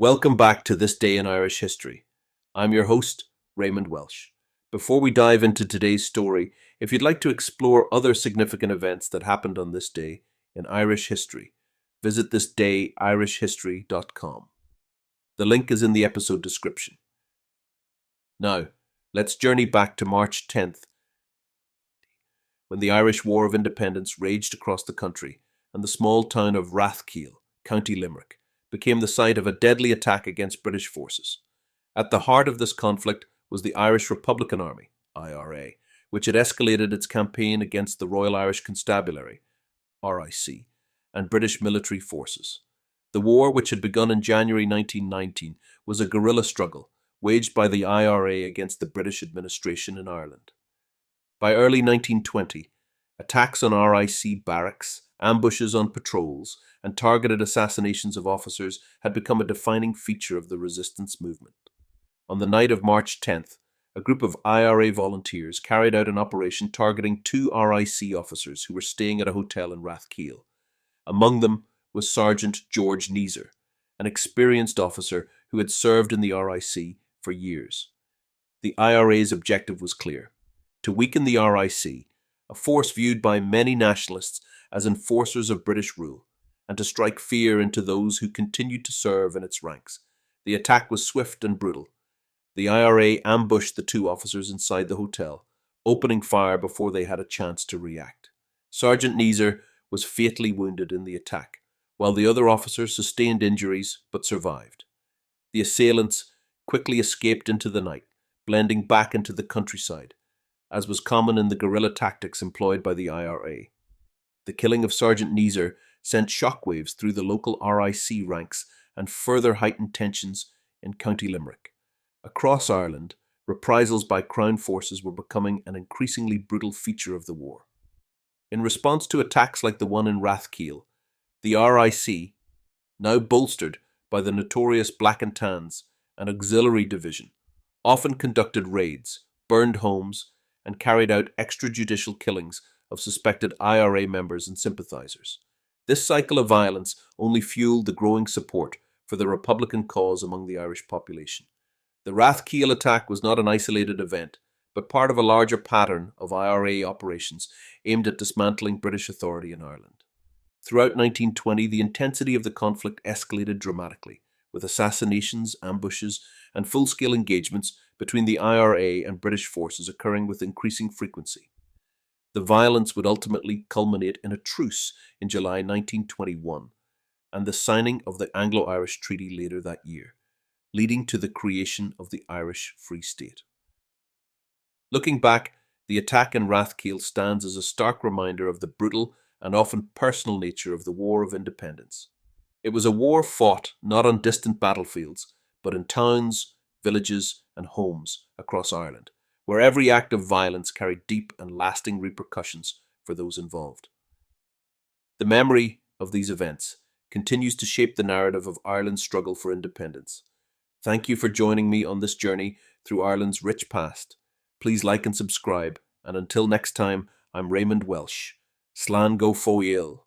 Welcome back to This Day in Irish History. I'm your host, Raymond Welsh. Before we dive into today's story, if you'd like to explore other significant events that happened on this day in Irish history, visit thisdayirishhistory.com. The link is in the episode description. Now, let's journey back to March 10th, when the Irish War of Independence raged across the country and the small town of Rathkeale, County Limerick, became the site of a deadly attack against British forces. At the heart of this conflict was the Irish Republican Army, IRA, which had escalated its campaign against the Royal Irish Constabulary, RIC, and British military forces. The war, which had begun in January 1919, was a guerrilla struggle waged by the IRA against the British administration in Ireland. By early 1920, attacks on RIC barracks, ambushes on patrols, and targeted assassinations of officers had become a defining feature of the resistance movement. On the night of March 10th, a group of IRA volunteers carried out an operation targeting two RIC officers who were staying at a hotel in Rathkeale. Among them was Sergeant George Neeser, an experienced officer who had served in the RIC for years. The IRA's objective was clear: to weaken the RIC, a force viewed by many nationalists as enforcers of British rule, and to strike fear into those who continued to serve in its ranks. The attack was swift and brutal. The IRA ambushed the two officers inside the hotel, opening fire before they had a chance to react. Sergeant Neeser was fatally wounded in the attack, while the other officers sustained injuries but survived. The assailants quickly escaped into the night, blending back into the countryside, as was common in the guerrilla tactics employed by the IRA. The killing of Sergeant Neeser sent shockwaves through the local RIC ranks and further heightened tensions in County Limerick. Across Ireland, reprisals by Crown forces were becoming an increasingly brutal feature of the war. In response to attacks like the one in Rathkeale, the RIC, now bolstered by the notorious Black and Tans, an auxiliary division, often conducted raids, burned homes, and carried out extrajudicial killings of suspected IRA members and sympathizers. This cycle of violence only fueled the growing support for the Republican cause among the Irish population. The Rathkeale attack was not an isolated event, but part of a larger pattern of IRA operations aimed at dismantling British authority in Ireland. Throughout 1920, the intensity of the conflict escalated dramatically, with assassinations, ambushes, and full-scale engagements between the IRA and British forces occurring with increasing frequency. The violence would ultimately culminate in a truce in July 1921 and the signing of the Anglo-Irish Treaty later that year, leading to the creation of the Irish Free State. Looking back, the attack in Rathkeale stands as a stark reminder of the brutal and often personal nature of the War of Independence. It was a war fought not on distant battlefields, but in towns, villages, and homes across Ireland, where every act of violence carried deep and lasting repercussions for those involved. The memory of these events continues to shape the narrative of Ireland's struggle for independence. Thank you for joining me on this journey through Ireland's rich past. Please like and subscribe, and until next time, I'm Raymond Welsh. Slán go fóill.